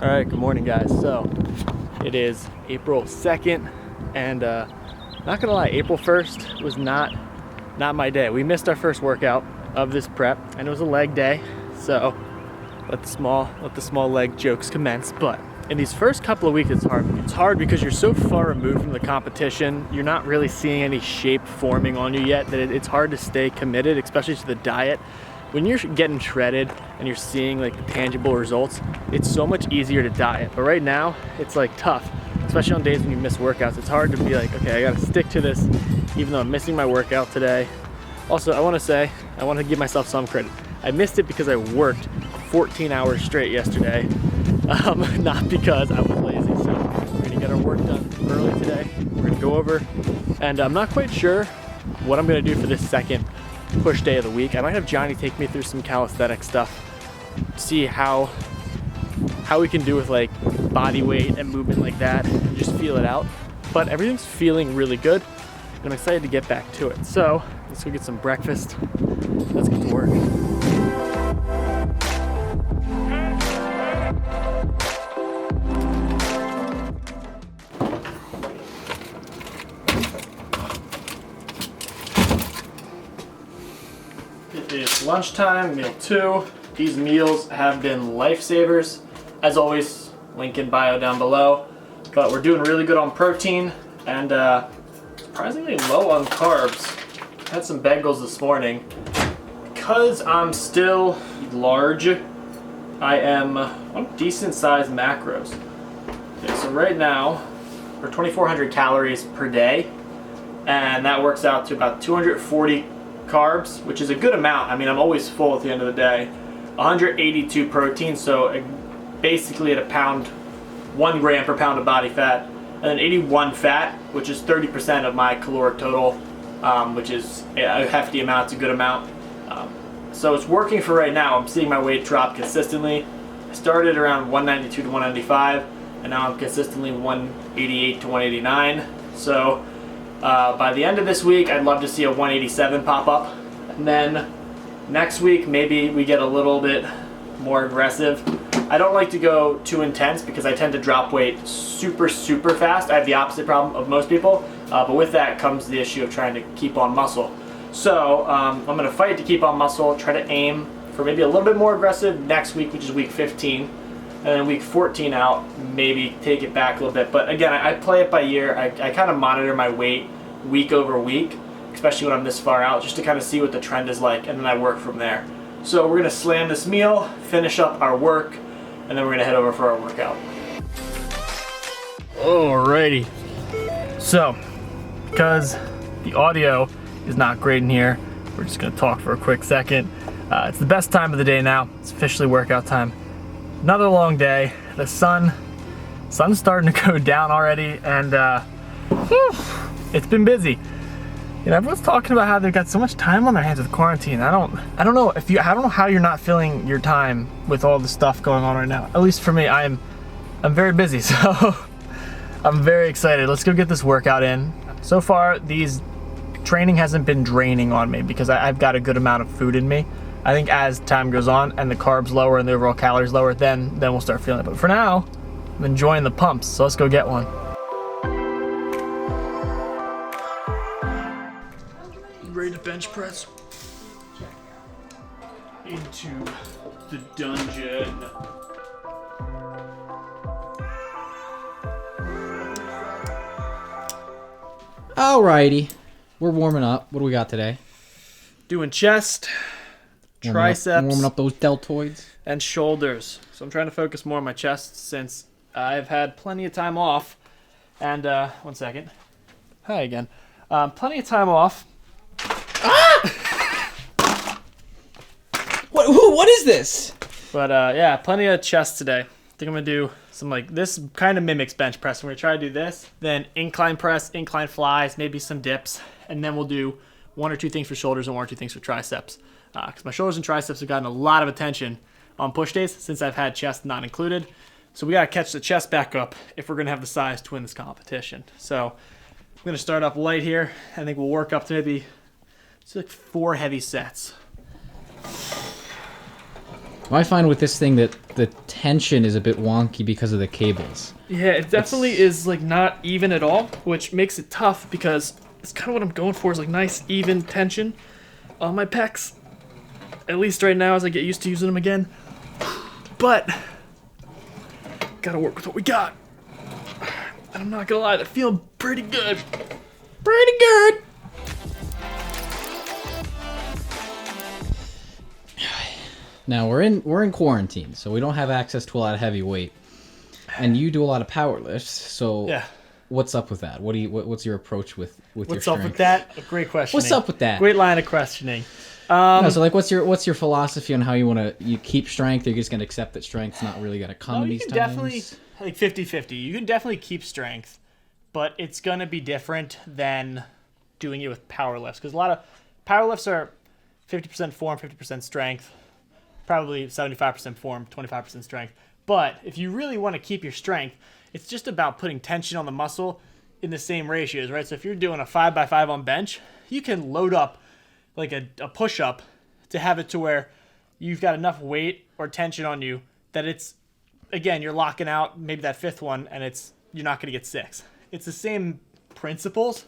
All right, good morning, guys. So it is April 2nd, and not gonna lie, April 1st was not my day. We missed our first workout of this prep, and it was a leg day. So let the small leg jokes commence. But in these first couple of weeks, it's hard. It's hard because you're so far removed from the competition. You're not really seeing any shape forming on you yet that it's hard to stay committed, especially to the diet. When you're getting shredded and you're seeing like the tangible results, it's so much easier to diet. But right now, it's like tough, especially on days when you miss workouts. It's hard to be like, okay, I gotta stick to this, even though I'm missing my workout today. Also, I wanna give myself some credit. I missed it because I worked 14 hours straight yesterday, not because I was lazy. So we're gonna get our work done early today. We're gonna go over, and I'm not quite sure what I'm gonna do for this second push day of the week. I might have Johnny take me through some calisthenic stuff, see how we can do with like body weight and movement like that, and just feel it out. But everything's feeling really good, and I'm excited to get back to it. So let's go get some breakfast. Let's get to work. It is lunchtime, meal 2. These meals have been lifesavers. As always, link in bio down below. But we're doing really good on protein and surprisingly low on carbs. Had some bagels this morning. Because I'm still large, I am on decent sized macros. Okay, so right now, we're 2,400 calories per day, and that works out to about 240 carbs, which is a good amount. I mean, I'm always full at the end of the day. 182 protein, so basically at 1 gram per pound of body fat, and then 81 fat, which is 30% of my caloric total, which is a hefty amount. It's a good amount. So it's working for right now. I'm seeing my weight drop consistently. I started around 192 to 195, and now I'm consistently 188 to 189. So by the end of this week, I'd love to see a 187 pop up. And then next week, maybe we get a little bit more aggressive. I don't like to go too intense because I tend to drop weight super fast. I have the opposite problem of most people, but with that comes the issue of trying to keep on muscle. So I'm going to fight to keep on muscle, try to aim for maybe a little bit more aggressive next week, which is week 15. And then week 14 out, maybe take it back a little bit. But again, I play it by year. I kind of monitor my weight week over week, especially when I'm this far out, just to kind of see what the trend is like, and then I work from there. So we're going to slam this meal, finish up our work, and then we're going to head over for our workout. Alrighty. So, because the audio is not great in here, we're just going to talk for a quick second. It's the best time of the day now. It's officially workout time. Another long day. The sun's starting to go down already, and it's been busy. You know, everyone's talking about how they've got so much time on their hands with quarantine. I don't know how you're not filling your time with all the stuff going on right now. At least for me, I'm very busy, so I'm very excited. Let's go get this workout in. So far, training hasn't been draining on me because I've got a good amount of food in me. I think as time goes on and the carbs lower and the overall calories lower, then we'll start feeling it. But for now, I'm enjoying the pumps, so let's go get one. Ready to bench press? Into the dungeon. Alrighty, we're warming up. What do we got today? Doing chest, triceps, warming up those deltoids, and shoulders. So I'm trying to focus more on my chest since I've had plenty of time off. And 1 second. Hi again. Plenty of time off. Ah! What is this? But yeah, plenty of chest today. I think I'm gonna do some like this kind of mimics bench press. We're gonna try to do this, then incline press, incline flies, maybe some dips, and then we'll do 1 or 2 things for shoulders and 1 or 2 things for triceps. Because my shoulders and triceps have gotten a lot of attention on push days since I've had chest not included. So we gotta catch the chest back up if we're gonna have the size to win this competition. So I'm gonna start up light here. I think we'll work up to maybe like 4 heavy sets. I find with this thing that the tension is a bit wonky because of the cables. Yeah, it definitely is like not even at all, which makes it tough because it's kind of what I'm going for is like nice even tension on my pecs. At least right now as I get used to using them again. But gotta work with what we got. And I'm not gonna lie, they feel pretty good. Pretty good. Now we're in quarantine, so we don't have access to a lot of heavy weight. And you do a lot of power lifts, so Yeah. what's up with that? What's your approach with your strength? What's up with that? A great question. What's up with that? Great line of questioning. No, so like, what's your philosophy on how you keep strength? Or you're just gonna accept that strength's not really gonna come in these times? Definitely like 50-50. You can definitely keep strength, but it's gonna be different than doing it with power lifts because a lot of power lifts are 50% form, 50% strength, probably 75% form, 25% strength. But if you really want to keep your strength, it's just about putting tension on the muscle in the same ratios, right? So if you're doing a 5x5 on bench, you can load up like a push-up to have it to where you've got enough weight or tension on you that it's, again, you're locking out maybe that fifth one and you're not going to get 6. It's the same principles.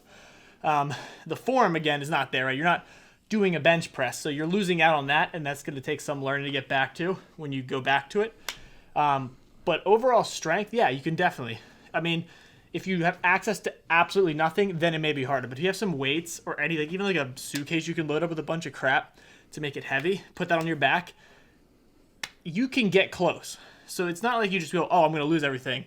The form, again, is not there, right? You're not doing a bench press, so you're losing out on that, and that's going to take some learning to get back to when you go back to it. But overall strength, yeah, you can definitely. I mean, if you have access to absolutely nothing, then it may be harder. But if you have some weights or anything, even like a suitcase you can load up with a bunch of crap to make it heavy, put that on your back, you can get close. So it's not like you just go, oh, I'm going to lose everything.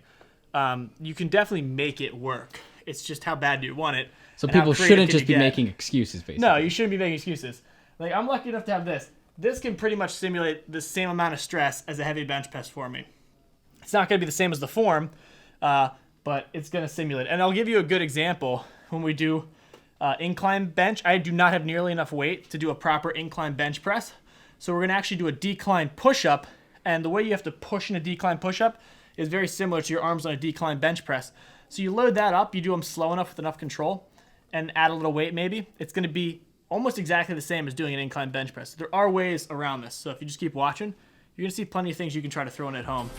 You can definitely make it work. It's just how bad do you want it. So people shouldn't just be making excuses, basically. No, you shouldn't be making excuses. Like, I'm lucky enough to have this. This can pretty much simulate the same amount of stress as a heavy bench press for me. It's not going to be the same as the form, but it's going to simulate. And I'll give you a good example. When we do incline bench, I do not have nearly enough weight to do a proper incline bench press. So we're going to actually do a decline push-up. And the way you have to push in a decline push-up is very similar to your arms on a decline bench press. So you load that up, you do them slow enough with enough control, and add a little weight maybe. It's going to be almost exactly the same as doing an incline bench press. There are ways around this. So if you just keep watching, you're going to see plenty of things you can try to throw in at home.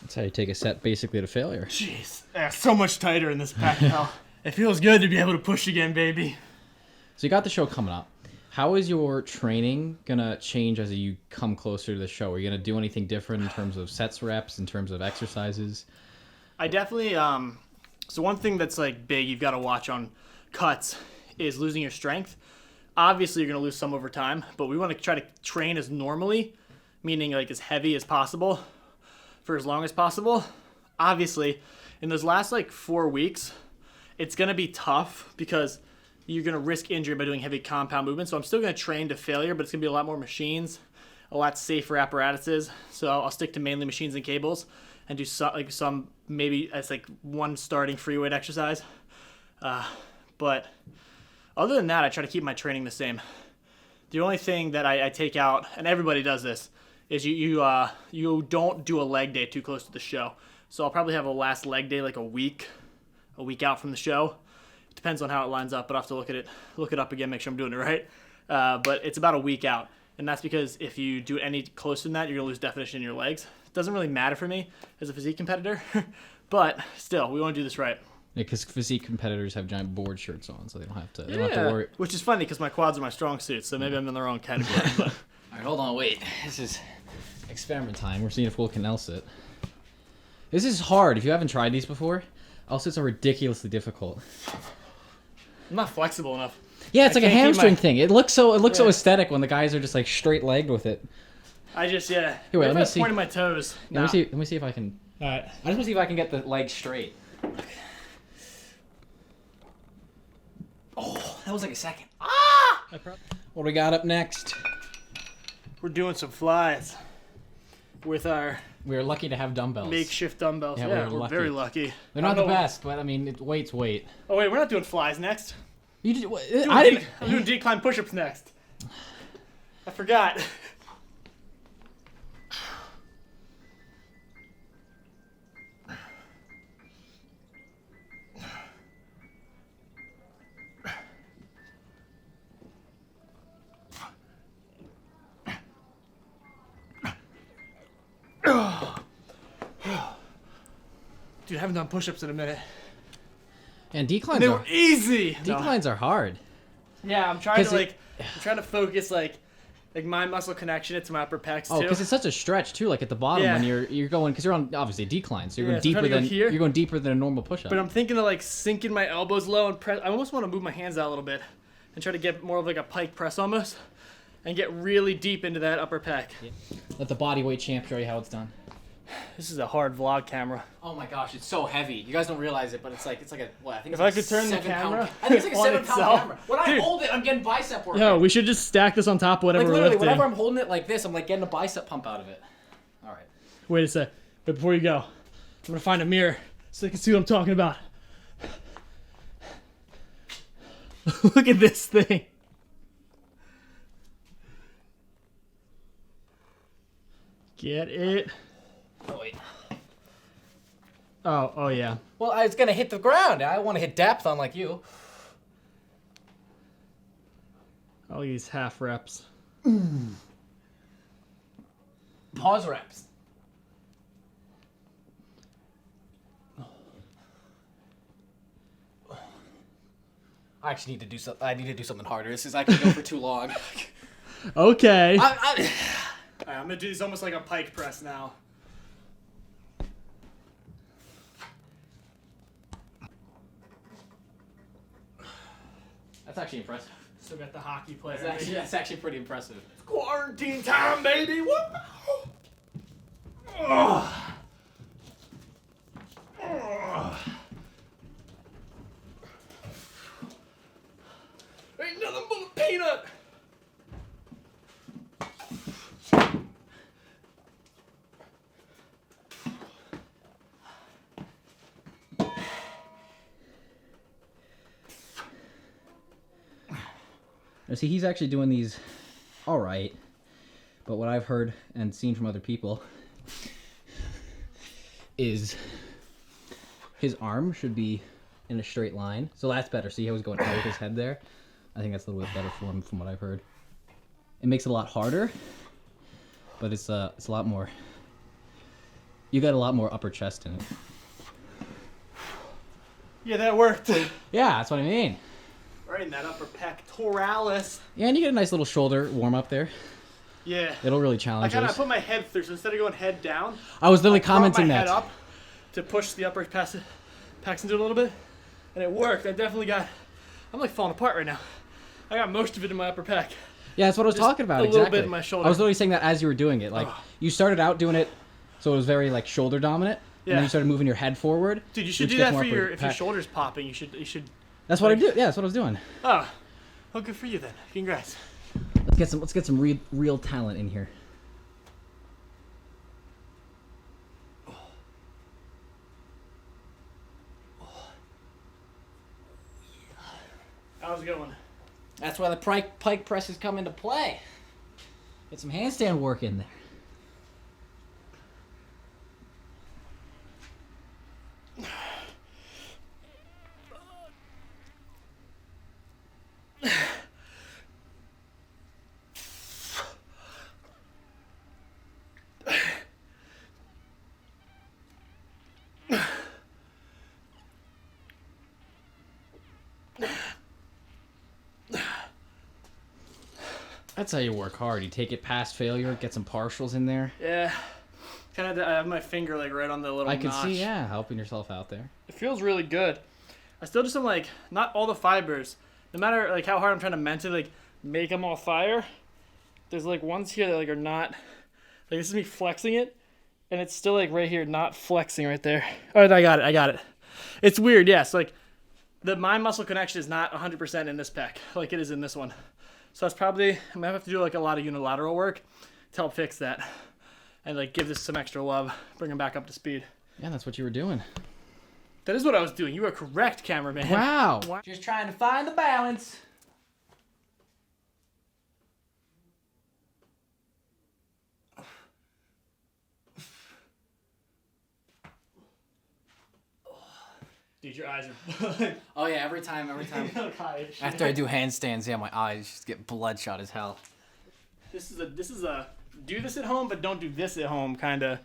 That's how you take a set basically to failure. Jeez, so much tighter in this pack now. It feels good to be able to push again, baby. So you got the show coming up. How is your training gonna change as you come closer to the show? Are you gonna do anything different in terms of sets, reps, in terms of exercises? I definitely, so one thing that's like big you've got to watch on cuts is losing your strength. Obviously, you're going to lose some over time, but we want to try to train as normally, meaning like as heavy as possible for as long as possible. Obviously, in those last like 4 weeks, it's going to be tough because you're going to risk injury by doing heavy compound movements. So I'm still going to train to failure, but it's going to be a lot more machines, a lot safer apparatuses. So I'll stick to mainly machines and cables and do some maybe as like one starting free weight exercise. But other than that, I try to keep my training the same. The only thing that I take out, and everybody does this, is you don't do a leg day too close to the show. So I'll probably have a last leg day like a week out from the show. It depends on how it lines up, but I'll have to look it up again, make sure I'm doing it right. But it's about a week out. And that's because if you do any closer than that, you're going to lose definition in your legs. It doesn't really matter for me as a physique competitor, but still, we want to do this right. Yeah, because physique competitors have giant board shirts on, so they don't have to worry. Which is funny because my quads are my strong suit, so maybe I'm in the wrong category. But. All right, hold on, wait. This is experiment time. We're seeing if Will can L-sit. This is hard. If you haven't tried these before, L-sits are ridiculously difficult. I'm not flexible enough. Yeah, it's like a hamstring thing. It looks so aesthetic when the guys are just like straight legged with it. Here, wait, let me see. Pointing my toes. Let me see if I can. All right. I just want to see if I can get the leg straight. Oh, that was like a second. What do we got up next? We're doing some flies with our We were lucky to have dumbbells. makeshift dumbbells. Yeah, Yeah, we were we're lucky. very lucky. They're I not the don't know- best, but I mean, weight's weight. Oh wait, we're not doing flies next. You did, I'm doing decline push-ups next. I forgot. Dude, I haven't done push-ups in a minute. And declines They are were easy. No. declines are hard. Yeah, I'm trying 'Cause to it- I'm trying to focus like my muscle connection to my upper pecs too. Oh, because it's such a stretch too. Like at the bottom Yeah. when you're going, because you're on obviously decline, so you're Yeah, going so I'm deeper trying to than go here. you're going deeper than a normal push-up. But I'm thinking of like sinking my elbows low and press. I almost want to move my hands out a little bit and try to get more of like a pike press almost, and get really deep into that upper pec. Let the body weight champ show you how it's done. This is a hard vlog camera. Oh my gosh, it's so heavy. You guys don't realize it, but it's like a what? I think If it's like I could turn the 7 pound camera I think it's like a on 7 itself. pound camera. When I Dude. hold it, I'm getting bicep work. Yo, we should just stack this on top of whatever like we're literally, lifting. whenever I'm holding it like this, I'm like getting a bicep pump out of it. All right. Wait a sec. But before you go, I'm gonna find a mirror so you can see what I'm talking about. Look at this thing. Get it? Oh wait. Oh yeah. Well, it's gonna hit the ground. I want to hit depth, unlike you. I'll use half reps. Pause reps. I actually need to do something. I need to do something harder. This is I can go for too long. Okay. I, Alright, I'm gonna do this almost like a pike press now. that's actually impressive. Still got the hockey player. That's actually pretty impressive. Quarantine time, baby. What? Ugh. Ugh. Ain't nothing but a peanut. Now, see, he's actually doing these all right, but what I've heard and seen from other people is his arm should be in a straight line. So that's better. See how he's going out with his head there? I think that's a little bit better for him from what I've heard. It makes it a lot harder, but it's a lot more. You got a lot more upper chest in it. Yeah, that worked. Yeah, that's what I mean. Right in that upper pectoralis. Yeah, and you get a nice little shoulder warm up there. Yeah. It'll really I challenge kind of us. put my head through, so instead of going head down, I was literally brought commenting my that. head up to push the upper pecs into it a little bit, and it worked. I definitely got. I'm like falling apart right now. I got most of it in my upper pec. Yeah, that's what I was Just talking about. a little exactly. bit in my shoulder. I was literally saying that as you were doing it. Like Ugh. you started out doing it, so it was very like shoulder dominant, and Yeah. then you started moving your head forward. Dude, you should which do gets that more for your upper if your pec. shoulder's popping. You should. That's what I do. Yeah, that's what I was doing. Oh, good for you then. Congrats. Let's get some real talent in here. That was a good one. That's why the pike presses come into play. Get some handstand work in there. That's how you work hard. You take it past failure, get some partials in there. Yeah. Kind of. I have my finger like right on the little. I can notch. see, yeah, helping yourself out there. It feels really good. I still just am like not all the fibers. No matter like how hard I'm trying to mentally like make them all fire. There's like ones here that like are not. Like this is me flexing it, and it's still like right here not flexing right there. All right, I got it. It's weird, yes. Like the mind muscle connection is not 100% in this pec like it is in this one. So that's probably, I'm gonna have to do like a lot of unilateral work to help fix that and like give this some extra love, bring him back up to speed. Yeah, that's what you were doing. That is what I was doing. You were correct, cameraman. Wow. Just trying to find the balance. Dude, your eyes are Oh yeah, every time. After I do handstands, yeah, my eyes just get bloodshot as hell. This is a do this at home, but don't do this at home kind of.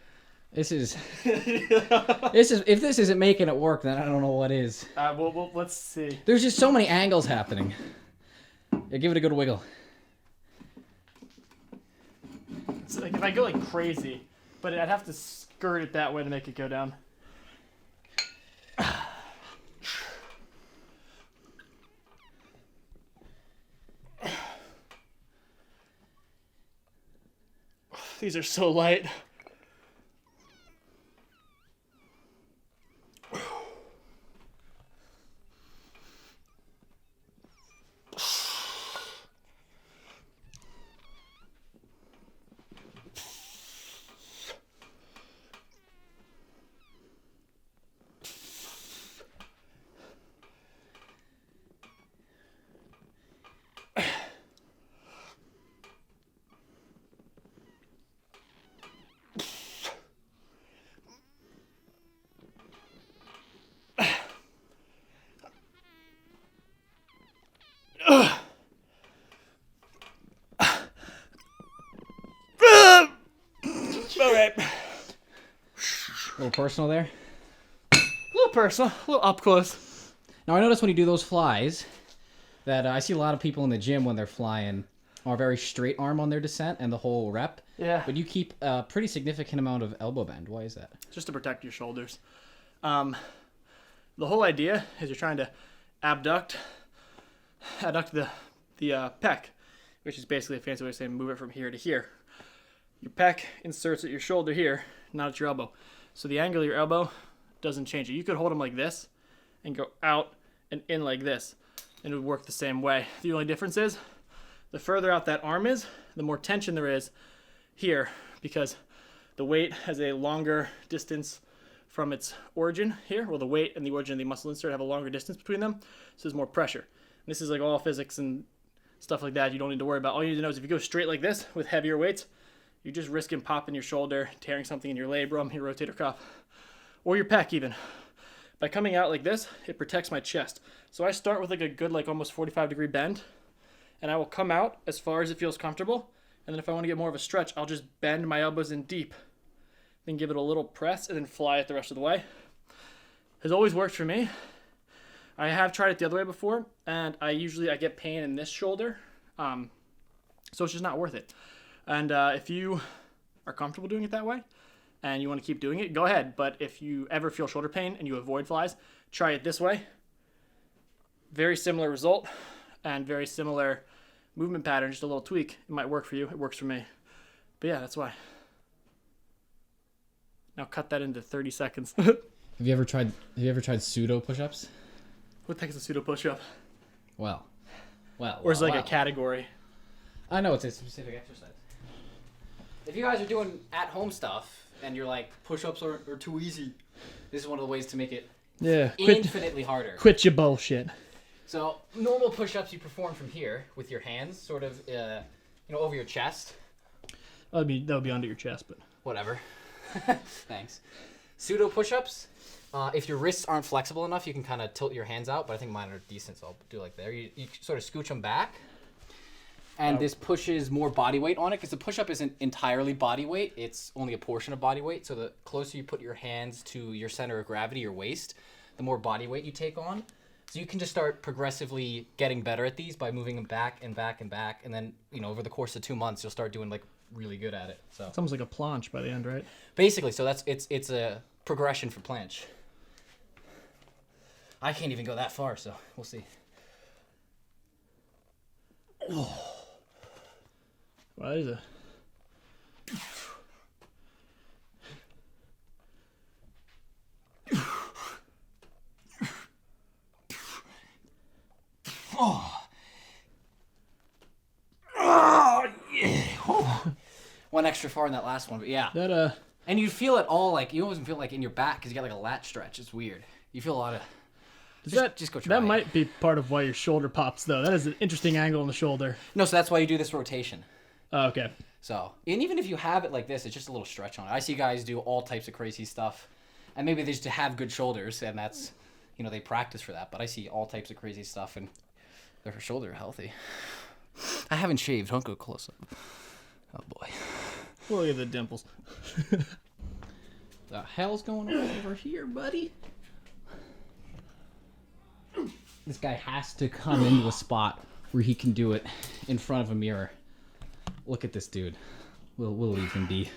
This is if this isn't making it work, then I don't know what is. Well, let's see. There's just so many angles happening. Yeah, give it a good wiggle. It's like if I go like crazy, but I'd have to skirt it that way to make it go down. These are so light. All right. A little personal there. A little personal, a little up close. Now I notice when you do those flies that I see a lot of people in the gym when they're flying are very straight arm on their descent and the whole rep. Yeah. But you keep a pretty significant amount of elbow bend. Why is that? Just to protect your shoulders. The whole idea is you're trying to adduct the pec, which is basically a fancy way of saying move it from here to here. Your pec inserts at your shoulder here, not at your elbow. So the angle of your elbow doesn't change it. You could hold them like this and go out and in like this, and it would work the same way. The only difference is the further out that arm is, the more tension there is here, because the weight has a longer distance from its origin here. Well, the weight and the origin of the muscle insert have a longer distance between them, so there's more pressure. And this is like all physics and stuff like that. You don't need to worry about. All you need to know is if you go straight like this with heavier weights, you're just risking popping your shoulder, tearing something in your labrum, your rotator cuff, or your pec even. By coming out like this, it protects my chest. So I start with like a good like almost 45-degree bend, and I will come out as far as it feels comfortable. And then if I want to get more of a stretch, I'll just bend my elbows in deep, then give it a little press, and then fly it the rest of the way. Has always worked for me. I have tried it the other way before, and I get pain in this shoulder, so it's just not worth it. And if you are comfortable doing it that way, and you want to keep doing it, go ahead. But if you ever feel shoulder pain and you avoid flies, try it this way. Very similar result, and very similar movement pattern, just a little tweak. It might work for you. It works for me. But yeah, that's why. Now cut that into 30 seconds. Have you ever tried pseudo push-ups? What the heck is a pseudo push-up? Well. Or is it like a category? I know it's a specific exercise. If you guys are doing at-home stuff and you're like, push-ups are too easy, this is one of the ways to make it infinitely harder. Quit your bullshit. So normal push-ups you perform from here with your hands, sort of, over your chest. That would be under your chest, but whatever. Thanks. Pseudo push-ups. If your wrists aren't flexible enough, you can kind of tilt your hands out, but I think mine are decent, so I'll do like there. You sort of scooch them back, and this pushes more body weight on it, because the push-up isn't entirely body weight. It's only a portion of body weight, so the closer you put your hands to your center of gravity, your waist, the more body weight you take on. So you can just start progressively getting better at these by moving them back and back and back, and then, over the course of 2 months, you'll start doing like really good at it. So it's almost like a planche by the end, right? Basically, so it's a progression for planche. I can't even go that far, so we'll see. Oh. Well, that is a... one extra far in that last one, but yeah. That And you feel it all, like, you always feel like in your back because you got like a lat stretch. It's weird. You feel a lot of... Just go try That it. might be part of why your shoulder pops, though. That is an interesting angle on the shoulder. No, so that's why you do this rotation. Oh, okay. So, and even if you have it like this, it's just a little stretch on it. I see guys do all types of crazy stuff, and maybe they just have good shoulders, and that's, they practice for that. But I see all types of crazy stuff, and their shoulder are healthy. I haven't shaved. Don't go close up. Oh boy. Look at the dimples. the hell's going on over here, buddy? This guy has to come into a spot where he can do it in front of a mirror. Look at this dude. We'll leave him be.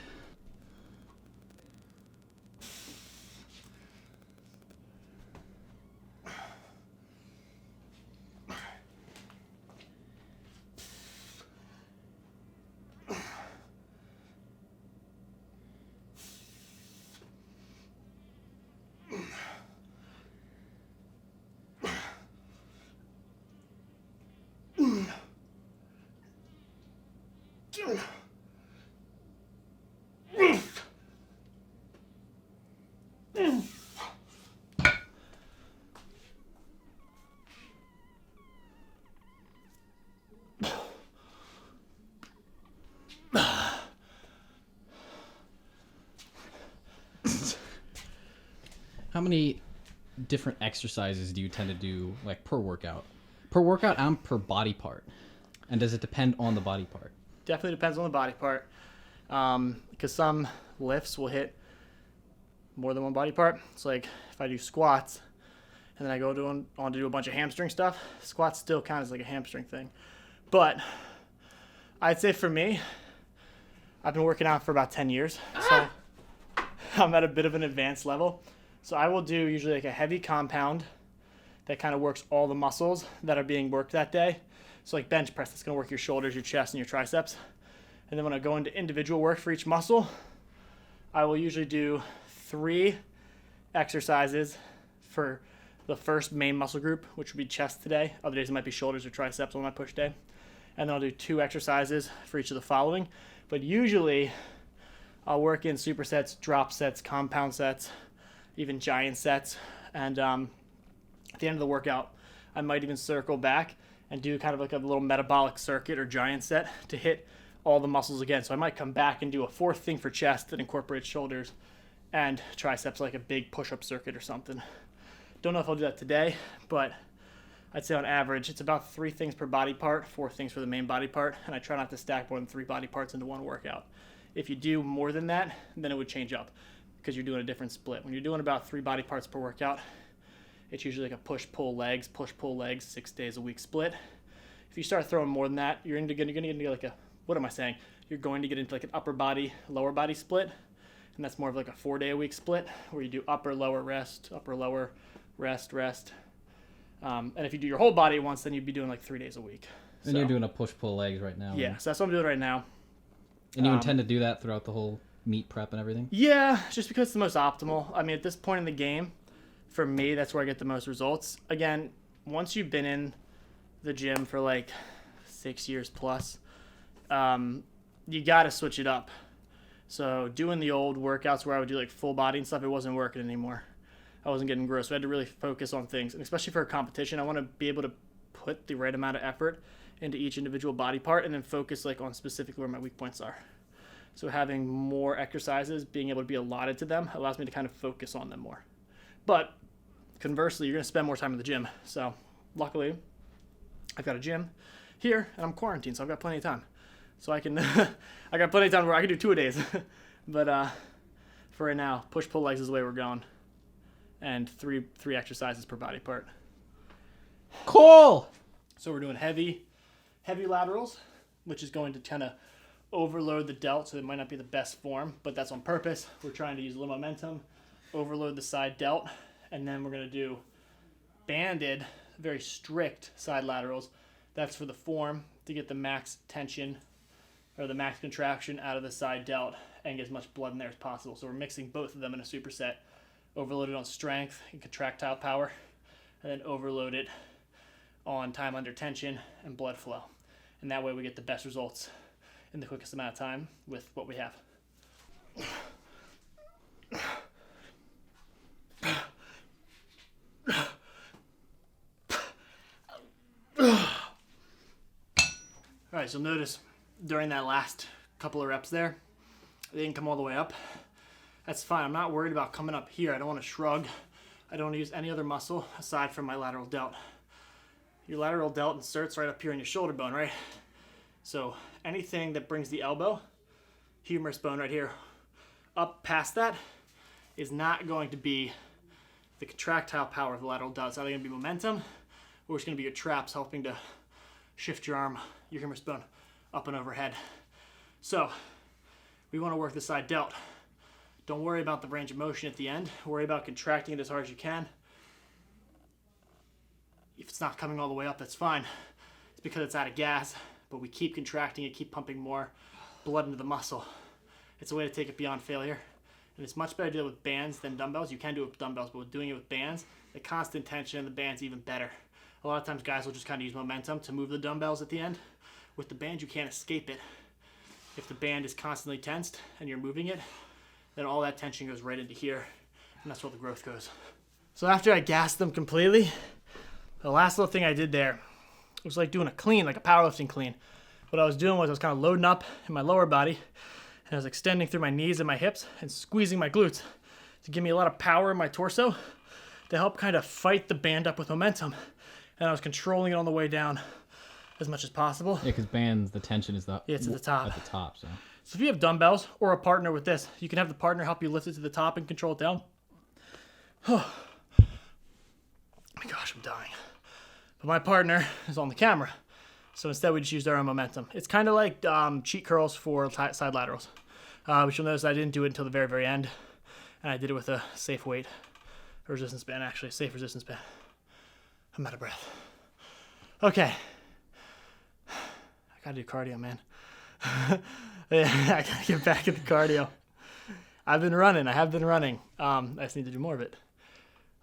How many different exercises do you tend to do, like, per workout? Per workout and per body part? And does it depend on the body part? Definitely depends on the body part. Because some lifts will hit more than one body part. It's like if I do squats and then I go on to do a bunch of hamstring stuff, squats still count as like a hamstring thing. But I'd say for me, I've been working out for about 10 years. So I'm at a bit of an advanced level. So I will do usually like a heavy compound that kind of works all the muscles that are being worked that day. So like bench press, that's going to work your shoulders, your chest, and your triceps. And then when I go into individual work for each muscle, I will usually do 3 exercises for the first main muscle group, which would be chest today. Other days it might be shoulders or triceps on my push day. And then I'll do 2 exercises for each of the following. But usually I'll work in supersets, drop sets, compound sets, even giant sets. And at the end of the workout, I might even circle back and do kind of like a little metabolic circuit or giant set to hit all the muscles again. So I might come back and do a 4th thing for chest that incorporates shoulders and triceps, like a big push-up circuit or something. Don't know if I'll do that today, but I'd say on average it's about 3 things per body part, 4 things for the main body part, and I try not to stack more than 3 body parts into one workout. If you do more than that, then it would change up because you're doing a different split. When you're doing about 3 body parts per workout, it's usually like a push-pull legs, 6 days a week split. If you start throwing more than that, you're going to get into like a, what am I saying? You're going to get into like an upper body, lower body split. And that's more of like a 4-day-a-week split where you do upper, lower, rest, upper, lower, rest, rest. And if you do your whole body at once, then you'd be doing like 3 days a week. And you're doing a push-pull legs right now. Yeah, so that's what I'm doing right now. And you intend to do that throughout the whole meet prep and everything? Yeah, just because it's the most optimal. I mean, at this point in the game, for me, that's where I get the most results. Again, once you've been in the gym for like 6 years plus, you got to switch it up. So doing the old workouts where I would do like full body and stuff, it wasn't working anymore. I wasn't getting gross. So I had to really focus on things. And especially for a competition, I want to be able to put the right amount of effort into each individual body part and then focus like on specifically where my weak points are. So having more exercises, being able to be allotted to them, allows me to kind of focus on them more. But conversely, you're going to spend more time in the gym. So luckily, I've got a gym here and I'm quarantined, so I've got plenty of time. So I can, I got plenty of time where I can do 2 a days. But for right now, push-pull legs is the way we're going. And three exercises per body part. Cool! So we're doing heavy laterals, which is going to kind of overload the delt, so it might not be the best form, but that's on purpose. We're trying to use a little momentum, overload the side delt, and then we're going to do banded, very strict side laterals. That's for the form, to get the max tension or the max contraction out of the side delt and get as much blood in there as possible. So we're mixing both of them in a superset, overloaded on strength and contractile power, and then overload it on time under tension and blood flow. And that way we get the best results in the quickest amount of time with what we have. All right, so you'll notice during that last couple of reps there, they didn't come all the way up. That's fine. I'm not worried about coming up here. I don't want to shrug. I don't want to use any other muscle aside from my lateral delt. Your lateral delt inserts right up here in your shoulder bone, right? So anything that brings the elbow, humerus bone right here, up past that is not going to be the contractile power of the lateral delt. It's either going to be momentum or it's going to be your traps helping to shift your arm, your humerus bone, up and overhead. So we want to work the side delt. Don't worry about the range of motion at the end. Worry about contracting it as hard as you can. If it's not coming all the way up, that's fine. It's because it's out of gas, but we keep contracting it, keep pumping more blood into the muscle. It's a way to take it beyond failure. And it's much better to do it with bands than dumbbells. You can do it with dumbbells, but with doing it with bands, the constant tension in the band's even better. A lot of times guys will just kind of use momentum to move the dumbbells at the end. With the band, you can't escape it. If the band is constantly tensed and you're moving it, then all that tension goes right into here, and that's where the growth goes. So after I gassed them completely, the last little thing I did there was like doing a clean, like a powerlifting clean. What I was doing was I was kind of loading up in my lower body, and I was extending through my knees and my hips and squeezing my glutes to give me a lot of power in my torso to help kind of fight the band up with momentum. And I was controlling it on the way down as much as possible. Yeah, because bands, the tension is it's at the top. At the top, so. So if you have dumbbells or a partner with this, you can have the partner help you lift it to the top and control it down. Oh my gosh, I'm dying. But my partner is on the camera. So instead we just used our own momentum. It's kind of like cheat curls for side laterals. Which you'll notice I didn't do it until the very, very end. And I did it with a safe weight, a resistance band, actually, a safe resistance band. I'm out of breath. Okay. I gotta do cardio, man. I gotta get back into cardio. I have been running. I just need to do more of it.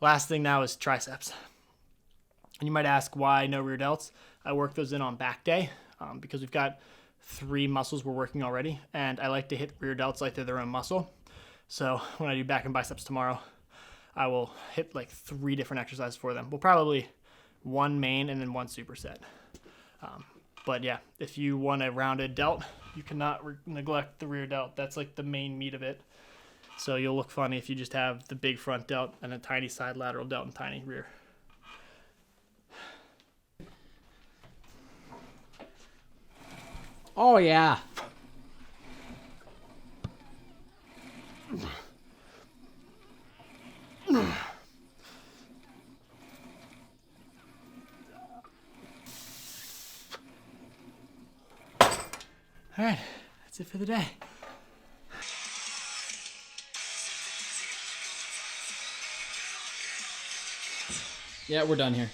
Last thing now is triceps. And you might ask why no rear delts. I work those in on back day because we've got 3 muscles we're working already, and I like to hit rear delts like they're their own muscle. So when I do back and biceps tomorrow, I will hit like 3 different exercises for them. We'll probably 1 main and then 1 superset. But yeah, if you want a rounded delt, you cannot neglect the rear delt. That's like the main meat of it. So you'll look funny if you just have the big front delt and a tiny side lateral delt and tiny rear. Oh, yeah. All right, that's it for the day. Yeah, we're done here.